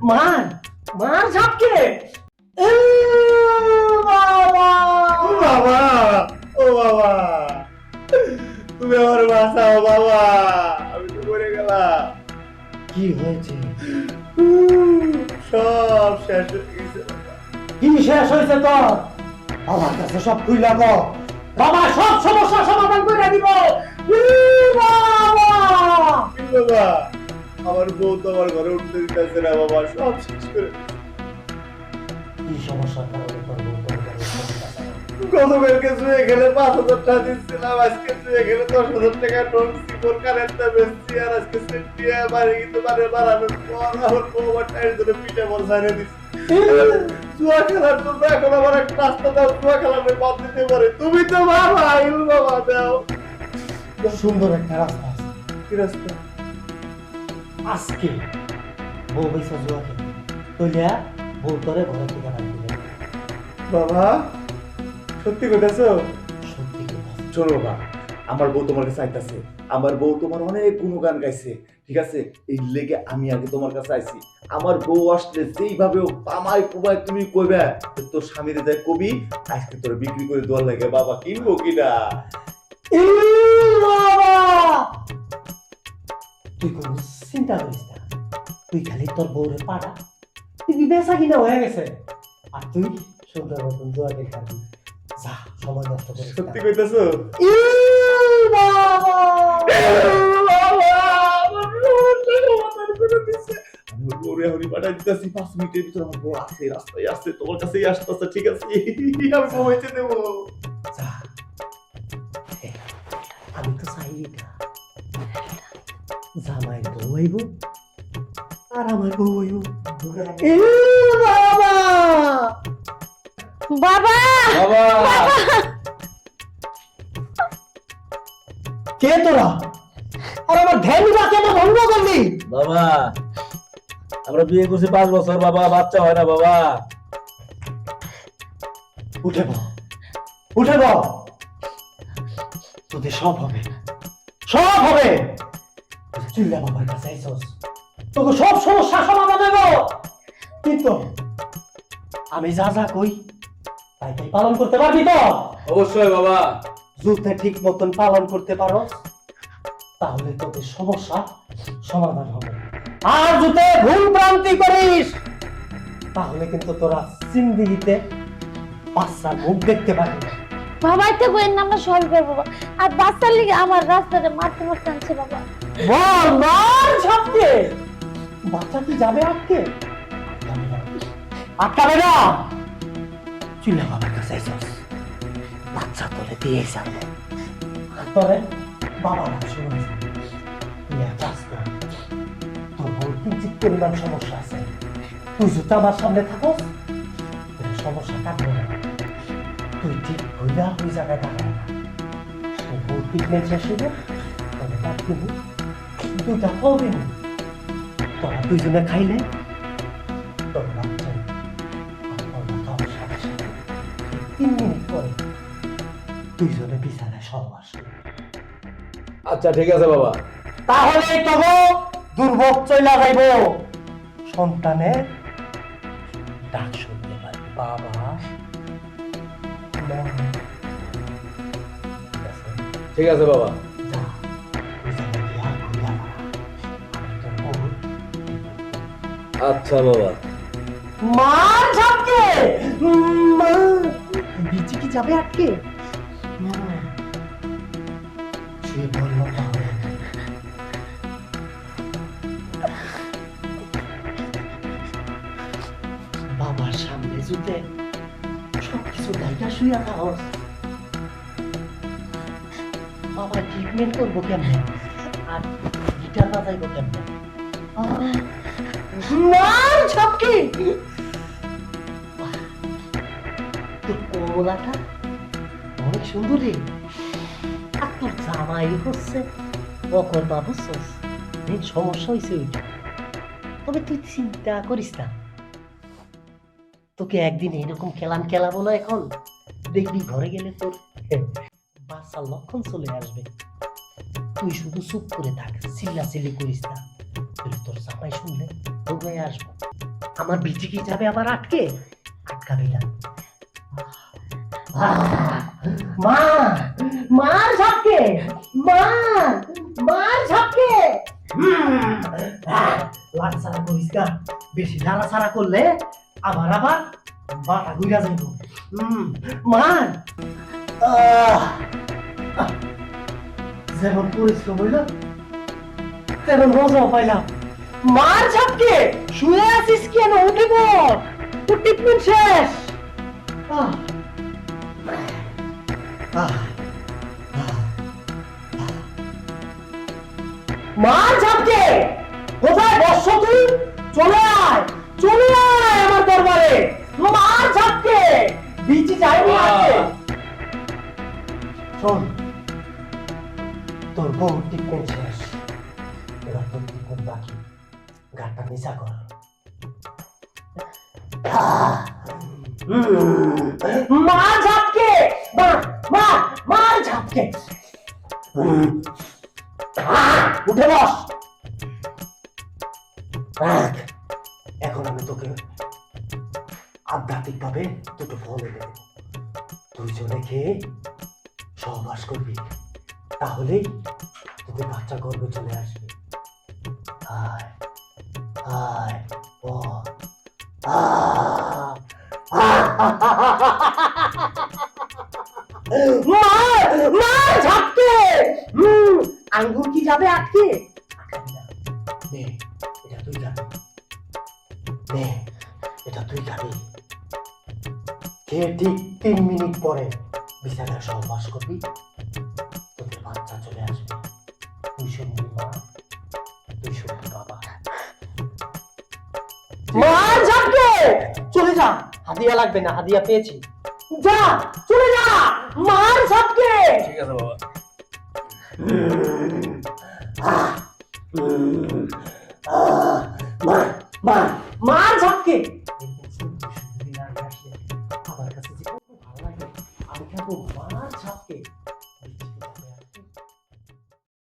মার মার ঝাপকে বাবা বাবা, ও বাবা, তুমি আমার বাঁচাও বাবা, আমি তো মরে গেলাম। কি হয়েছে? সব শেষ হয়ে গেছে বাবা। কি শেষ হয়েছে তোর? আমার কাছে সব খুইলা গো, বাবা সব সমস্যা সমাধান করে দিব। বাবা বাবা, আমার বউ তো আমার ঘরে উঠতে দিতেছে না বাবা, সব শেষ করে দিছে। কি সমস্যার কারণে তোর বউ তোর ঘরে উঠতে দিতেছে না? গতকালকে শুয়ে গেলে 5,000 টাকা দিচ্ছিলাম, আজকে শুয়ে গেলে 10,000 টাকা নোট সিপর কারেন্টটা বেচছি, আর আজকে সেন্টিয়া বাড়ি কিন্তু বাড়ানোর পর আমার বউ আমার টাইর ধরে পিঠে বল ছাড়িয়ে দিচ্ছে। জুয়া খেলার জন্য এখন আমার একটা রাস্তা দাও, জুয়া খেলার বাদ দিতে পারে। তুমি তো বাবা, ইল বাবা দাও। সুন্দর একটা রাস্তা আছে। কি রাস্তা? আজকে বউ বেসা জুয়া খেলে তৈলিয়া বউ তোরে ঘরে থেকে বাড়ি দিবে। বাবা, সত্যি কইতাছো? সত্যি কথা। শোনো বাবা, আমার বউ তোমার কাছে আইতাছে, আমার বউ তোমার অনেক গুণগান গাইছে, ঠিক আছে? এই লেগে আমি আগে তোমার কাছে আইছি। আমার বউ আসলে যেইভাবে পামাই পুমাই তুমি কইবে, তোর স্বামীরে যাই কবি আজকে তোর বিক্রি করে দেওয়ার লাগে। বাবা, কিনবো কিনা? বাবা তুই কোনো চিন্তা করিস না, তুই খালি তোর বউরে পাঠা, তুই বেচা কিনা হয়ে গেছে, আর তুই সুন্দর মতন জোয়া খেলবি। যা, সময় নষ্ট করিস না। সত্যি কইতাছো? বাবা আমি ওরে হরি পাঠাই দিতেছি, 5 মিনিটের ভিতর আমার বউ আছে, রাস্তায় আসছে, তোমার কাছেই আসতেছে, ঠিক আছে? আমি পৌঁছে দেবো। যা। আমি তো চাই এটা, জামাই বউ হইব আর আমার বউ হইব। বাবা বাবা বাবা, কে তোরা? আর আমার ধ্যানটা কেন ভঙ্গ করলি? বাবা, আমরা বিয়ে করছি 5 বছর বাবা, বাচ্চা হয় না বাবা। উঠে বল, উঠে বল, তোদের সব হবে, সব হবে। চিল্লা বাবার কাছে আইসস, তোকে সব সমস্যা সমাধান দেব, কিন্তু আমি যা যা কই তাই তাই পালন করতে পারবি তো? অবশ্যই বাবা। যদি ঠিক মতন পালন করতে পারো তাহলে তোদের সমস্যা সমাধান হবে, আর যদি ভুল ভ্রান্তি করিস তাহলে কিন্তু তোরা জিন্দেগিতে বাচ্চার মুখ দেখতে পারবি না। বাবা এটা কইেন না, আমরা সব করবো বাবা। আর বাচ্চার লিগে আমার রাস্তাতে মারতে মারতে আনছে বাবা। বল মার ঝাপকে, বাচ্চা কি যাবে আটকে? আটকাবে না। চিল্লা বাবার কাছে আইসস, বাচ্চা তোরে দিয়ে যাবো, আর তোরে বাবা না শুনে তুই এক কাজ কর, তোর বউর কিঞ্চিত পরিমাণ সমস্যা আছে, তুই যদি আমার সামনে থাকস তোর সমস্যা কাটবে না। তুই ঠিক হইলা ওই জায়গায় দাঁড়ায় না, তোর বউর ট্রিটমেন্ট শেষ হইবে, তবে তার কিন্তু 2টা ফল দিন, তোরা দুইজনে খাইলে তোর বাচ্চা আর ফলটা খাওয়ার সাথে সাথে 3 মিনিট পরে দুইজনে বিছানায় সহবাস করবে। আচ্ছা ঠিক আছে বাবা। তাহলে তবে দুর্ভোগ চইলা যাইব, সন্তানের ডাক শুনতে পারবি, বাবা মা। ঠিক আছে বাবা। যা, বিছানায় গিয়ে আর ঘুরিয়া বেড়া। আমি তোর বউর আচ্ছা বাবা। মার ঝাপকে, মা বিচি কি যাবে আটকে? শুয়ে বলল তাহলে। বাবার সামনে জুতে সবকিছু দায়িত্ব শুয়ে খাওয়াস, বাবা ট্রিটমেন্ট করবো কেমনে আর গিটার বাজাইবো কেমনে? মার ঝাপকে, তোর কমলাটা অনেক সুন্দরী, আর তোর জামাই হচ্ছে অকর বাবু সস, সমস্যা হয়েছে ওইটা। তবে তুই চিন্তা করিস না, তোকে একদিন এরকম খেলাবো না, এখন দেখবি ঘরে গেলে তোর বাচ্চার লক্ষণ চলে আসবে। তুই শুধু চুপ করে থাক, চিল্লাচিল্লি করিস না, তোর জামাই শুনলে হয়ে আসবো। আমার বিচি কি যাবে আবার আটকে? আটকাবে না। মা, মার ঝাপকে, মার ঝাপকে। লাড়াছাড়া করিস না, বেশি লাড়াছাড়া করলে আবার মাথা ঘুরা যাইব। মার। যেমন পরিশ্রম হইল তেমন মজাও পাইলাম। মার ঝাপকে, শুয়ে আছিস কেন? উঠে পড়, তোর ট্রিটমেন্ট শেষ। মার ঝাপকে, কোথায় বসছ তুই? চলে আয়, চলে আয় আমার দরবারে। মার ঝাপকে, বিচি যায়নি আজকে। শোন, তোর বউ ট্রিটমেন্ট শেষ, এবার তোর ট্রিটমেন্ট বাকি। গানটা নিচা কর। মার ঝাপকে, মার ঝাপকে। উঠে বস। এখন আমি তোকে আধ্যাত্মিক ভাবে দুটো ফল এনে দেব। দুইজনে খেয়ে সহবাস করবি, তাহলেই তোদের বাচ্চা গর্ভে চলে আসবে। আয় আয় বল। মার ঝাপকে। আঙ্গুর কি যাবে আটকে? নে, এটা তুই খাবি। নে, এটা তুই খাবি। খেয়ে ঠিক 3 মিনিট পরে বিছানায় সহবাস করবি, তোদের বাচ্চা চলে আসবে। তুই শুনবি মা, তুই শুনবি বাবা। মার ঝাপকে, চলে যা। হাদিয়া লাগবে না, হাদিয়া পেয়েছি। যা, চলে যা। মার ঝাপকে। ঠিক আছে বাবা। মার ঝাপকে। আমার কাছে যে কত ভালো লাগে, আমি খাবো।